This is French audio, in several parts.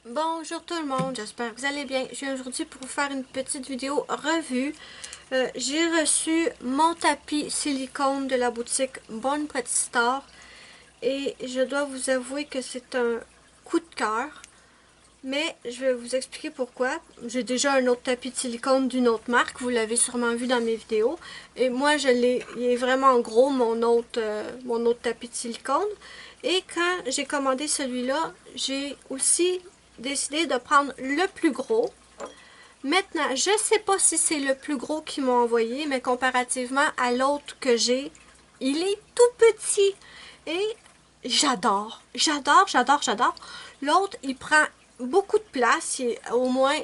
Bonjour tout le monde, j'espère que vous allez bien. Je viens aujourd'hui pour vous faire une petite vidéo revue. J'ai reçu mon tapis silicone de la boutique Bonne Petite Star et je dois vous avouer que c'est un coup de cœur. Mais je vais vous expliquer pourquoi. J'ai déjà un autre tapis de silicone d'une autre marque, vous l'avez sûrement vu dans mes vidéos. Et moi, il est vraiment gros, mon autre tapis de silicone. Et quand j'ai commandé celui-là, j'ai aussi décidé de prendre le plus gros. Maintenant, je ne sais pas si c'est le plus gros qu'ils m'ont envoyé, mais comparativement à l'autre que j'ai, il est tout petit. Et j'adore, j'adore, j'adore, j'adore. L'autre, il prend beaucoup de place, il est au moins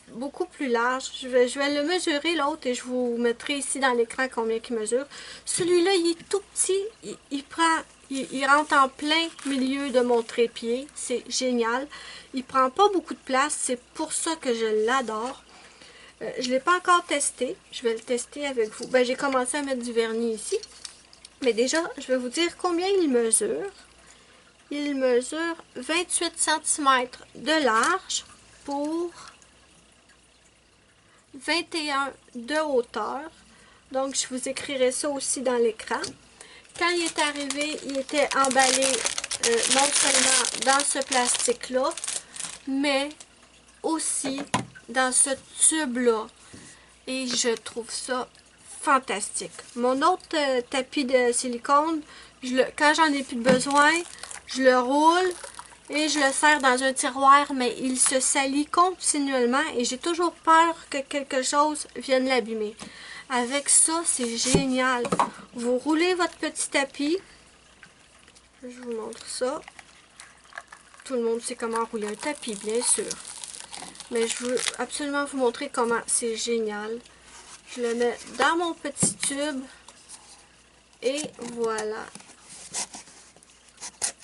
beaucoup plus large. Je vais le mesurer l'autre et je vous mettrai ici dans l'écran combien il mesure. Celui-là, il est tout petit, il rentre en plein milieu de mon trépied, c'est génial. Il prend pas beaucoup de place, c'est pour ça que je l'adore. Je ne l'ai pas encore testé, je vais le tester avec vous. J'ai commencé à mettre du vernis ici, mais déjà, je vais vous dire combien il mesure. Il mesure 28 cm de large pour 21 de hauteur. Donc, je vous écrirai ça aussi dans l'écran. Quand il est arrivé, il était emballé non seulement dans ce plastique-là, mais aussi dans ce tube-là. Et je trouve ça fantastique. Mon autre tapis de silicone, quand j'en ai plus de besoin, je le roule et je le serre dans un tiroir, mais il se salit continuellement et j'ai toujours peur que quelque chose vienne l'abîmer. Avec ça, c'est génial. Vous roulez votre petit tapis. Je vous montre ça. Tout le monde sait comment rouler un tapis, bien sûr. Mais je veux absolument vous montrer comment c'est génial. Je le mets dans mon petit tube. Et voilà.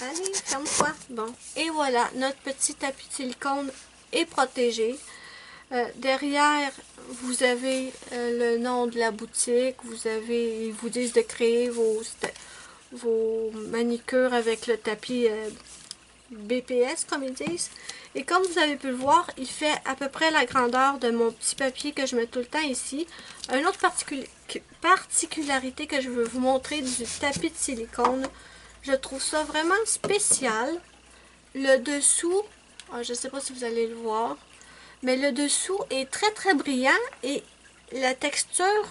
Allez, ferme-toi. Bon. Et voilà, notre petit tapis de silicone est protégé. Derrière, vous avez le nom de la boutique. Ils vous disent de créer vos manicures avec le tapis BPS, comme ils disent. Et comme vous avez pu le voir, il fait à peu près la grandeur de mon petit papier que je mets tout le temps ici. Une autre particularité que je veux vous montrer du tapis de silicone, je trouve ça vraiment spécial. Le dessous, je ne sais pas si vous allez le voir, mais le dessous est très très brillant et la texture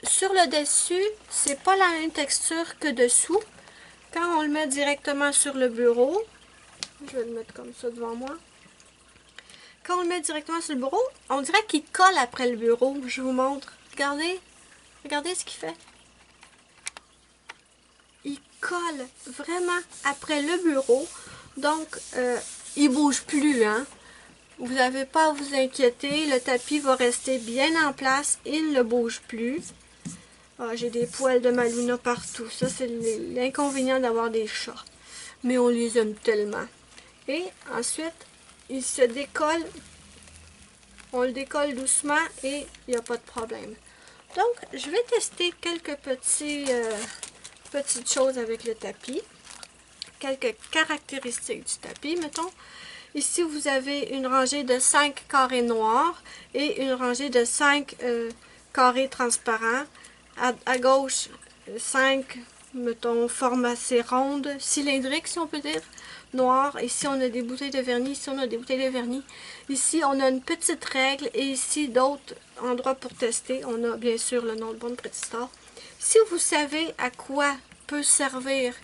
sur le dessus, c'est pas la même texture que dessous. Quand on le met directement sur le bureau, je vais le mettre comme ça devant moi. Quand on le met directement sur le bureau, on dirait qu'il colle après le bureau. Je vous montre. Regardez. Regardez ce qu'il fait. Il colle vraiment après le bureau. Donc, il bouge plus, hein. Vous n'avez pas à vous inquiéter. Le tapis va rester bien en place. Il ne bouge plus. Ah, j'ai des poils de Maluna partout. Ça, c'est l'inconvénient d'avoir des chats. Mais on les aime tellement. Et ensuite, il se décolle. On le décolle doucement et il n'y a pas de problème. Donc, je vais tester quelques petites choses avec le tapis. Quelques caractéristiques du tapis, mettons. Ici, vous avez une rangée de 5 carrés noirs et une rangée de 5 carrés transparents. À gauche, 5, mettons, forme assez ronde, cylindrique, si on peut dire, noir. Ici, on a des bouteilles de vernis. Ici, on a des bouteilles de vernis. Ici, on a une petite règle. Et ici, d'autres endroits pour tester. On a, bien sûr, le nom de Bonne Petite Star. Si vous savez à quoi peut servir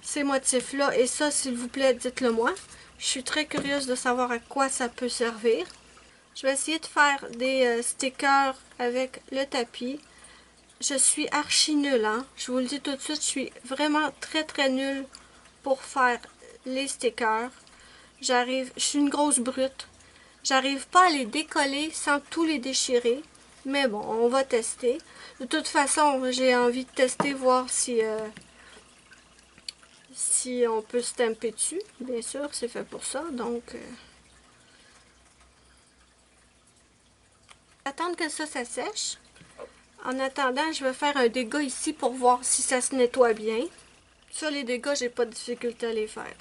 ces motifs-là, et ça, s'il vous plaît, dites-le moi. Je suis très curieuse de savoir à quoi ça peut servir. Je vais essayer de faire des stickers avec le tapis. Je suis archi nulle, hein. Je vous le dis tout de suite, je suis vraiment très très nulle pour faire les stickers. Je suis une grosse brute. J'arrive pas à les décoller sans tout les déchirer. Mais bon, on va tester. De toute façon, j'ai envie de tester, voir si on peut stamper dessus. Bien sûr, c'est fait pour ça. Donc, attendre que ça sèche. En attendant, je vais faire un dégât ici pour voir si ça se nettoie bien. Ça, les dégâts, j'ai pas de difficulté à les faire.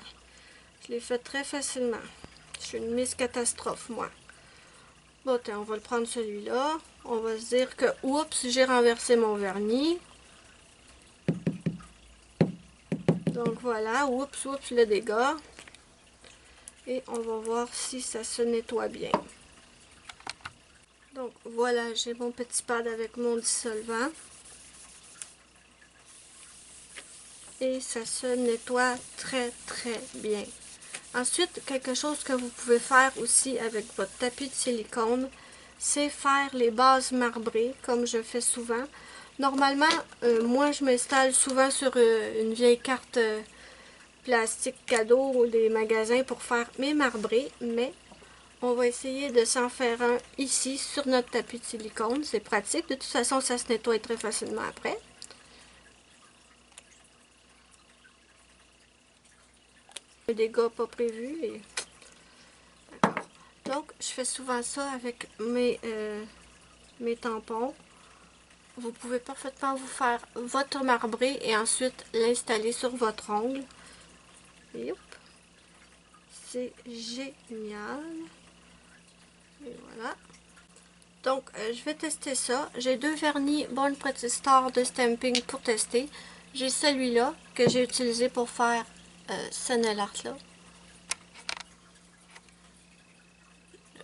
Je les fais très facilement. Je suis une Miss Catastrophe, moi. Bon, on va le prendre celui-là. On va se dire que, oups, j'ai renversé mon vernis. Donc voilà, oups, le dégât. Et on va voir si ça se nettoie bien. Donc voilà, j'ai mon petit pad avec mon dissolvant. Et ça se nettoie très très bien. Ensuite, quelque chose que vous pouvez faire aussi avec votre tapis de silicone, c'est faire les bases marbrées, comme je fais souvent. Normalement, moi je m'installe souvent sur une vieille carte plastique cadeau des magasins pour faire mes marbrés, mais on va essayer de s'en faire un ici sur notre tapis de silicone. C'est pratique, de toute façon ça se nettoie très facilement après. Des dégâts pas prévus. Et... donc je fais souvent ça avec mes tampons. Vous pouvez parfaitement vous faire votre marbré et ensuite l'installer sur votre ongle. Et hop, c'est génial. Et voilà. Donc, je vais tester ça. J'ai deux vernis Born Pretty Star de stamping pour tester. J'ai celui-là que j'ai utilisé pour faire ce nail art là.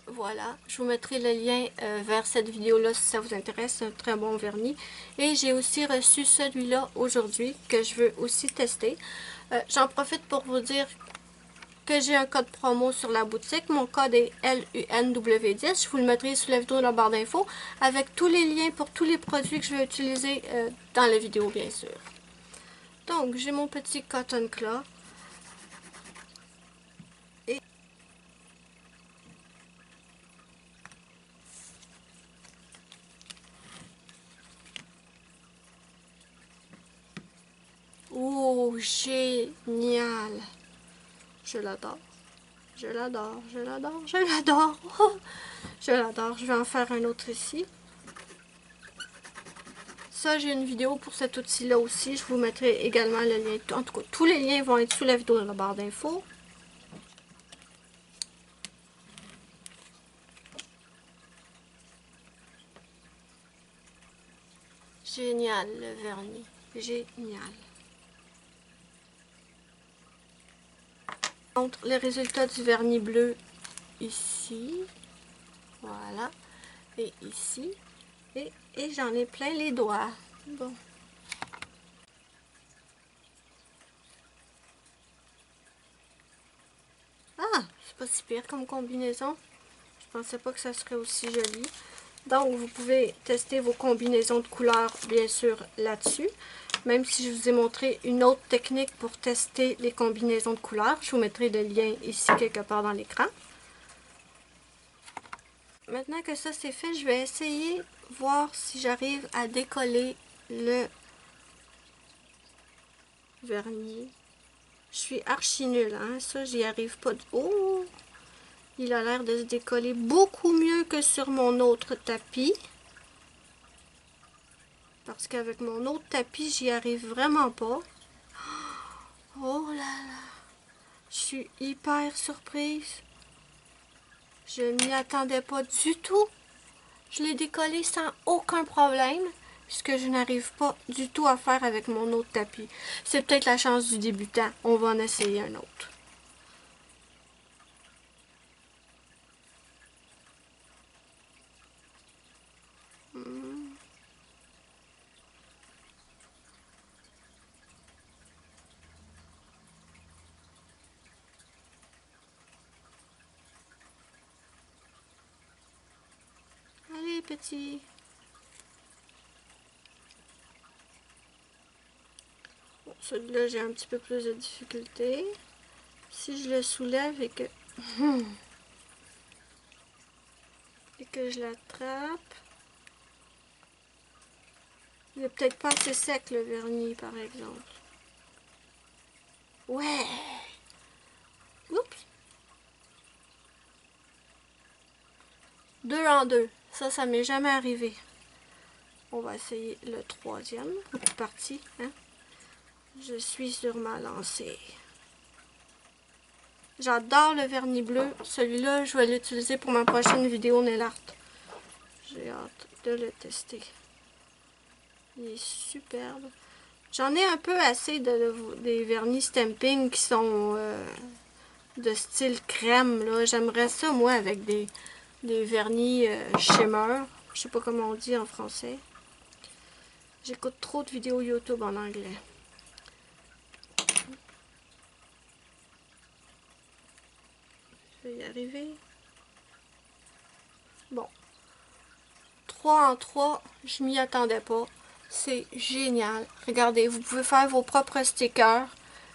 Voilà, je vous mettrai le lien vers cette vidéo-là si ça vous intéresse. C'est un très bon vernis. Et j'ai aussi reçu celui-là aujourd'hui que je veux aussi tester. J'en profite pour vous dire que j'ai un code promo sur la boutique. Mon code est LUNW10. Je vous le mettrai sous la vidéo dans la barre d'infos avec tous les liens pour tous les produits que je vais utiliser dans la vidéo, bien sûr. Donc, j'ai mon petit cotton claw. Et oh, génial! Je l'adore. Je l'adore, je l'adore, je l'adore. Je l'adore. Je vais en faire un autre ici. Ça, j'ai une vidéo pour cet outil-là aussi. Je vous mettrai également le lien. En tout cas, tous les liens vont être sous la vidéo dans la barre d'infos. Génial, le vernis. Génial. Je montre les résultats du vernis bleu ici. Voilà. Et ici. Et j'en ai plein les doigts. Bon. Ah, c'est pas si pire comme combinaison. Je pensais pas que ça serait aussi joli. Donc, vous pouvez tester vos combinaisons de couleurs, bien sûr, là-dessus. Même si je vous ai montré une autre technique pour tester les combinaisons de couleurs. Je vous mettrai le lien ici, quelque part dans l'écran. Maintenant que ça c'est fait, je vais essayer, voir si j'arrive à décoller le vernis. Je suis archi nulle, hein. Ça, j'y arrive pas. Oh! Il a l'air de se décoller beaucoup mieux que sur mon autre tapis. Parce qu'avec mon autre tapis, j'y arrive vraiment pas. Oh là là! Je suis hyper surprise. Je m'y attendais pas du tout. Je l'ai décollé sans aucun problème. Puisque je n'arrive pas du tout à faire avec mon autre tapis. C'est peut-être la chance du débutant. On va en essayer un autre. Allez, petit. Bon, celui-là, j'ai un petit peu plus de difficulté. Si je le soulève et que... et que je l'attrape... Il n'est peut-être pas assez sec, le vernis, par exemple. Ouais! Oups! 2 en 2. Ça m'est jamais arrivé. On va essayer le troisième. C'est parti, hein? Je suis sur ma lancée. J'adore le vernis bleu. Celui-là, je vais l'utiliser pour ma prochaine vidéo nail art. J'ai hâte de le tester. Il est superbe. J'en ai un peu assez des vernis stamping qui sont de style crème. Là. J'aimerais ça, moi, avec des vernis shimmer. Je sais pas comment on dit en français. J'écoute trop de vidéos YouTube en anglais. Je vais y arriver. Bon. 3 en 3, je m'y attendais pas. C'est génial. Regardez, vous pouvez faire vos propres stickers.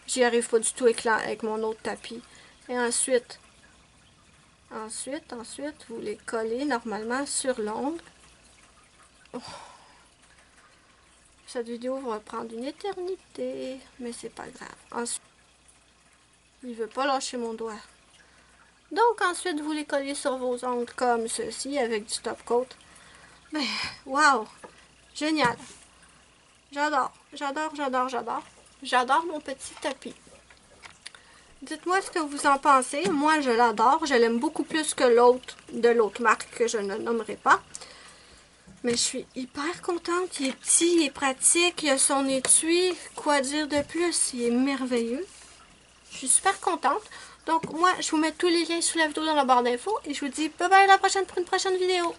J'y arrive pas du tout avec mon autre tapis. Et ensuite, vous les collez normalement sur l'ongle. Oh. Cette vidéo va prendre une éternité, mais c'est pas grave. Ensuite, il veut pas lâcher mon doigt. Donc ensuite, vous les collez sur vos ongles comme ceci avec du top coat. Mais, wow! Génial! J'adore, j'adore, j'adore, j'adore. J'adore mon petit tapis. Dites-moi ce que vous en pensez. Moi, je l'adore. Je l'aime beaucoup plus que l'autre de l'autre marque que je ne nommerai pas. Mais je suis hyper contente. Il est petit, il est pratique, il a son étui. Quoi dire de plus? Il est merveilleux. Je suis super contente. Donc, moi, je vous mets tous les liens sous la vidéo dans la barre d'infos. Et je vous dis bye bye à la prochaine pour une prochaine vidéo.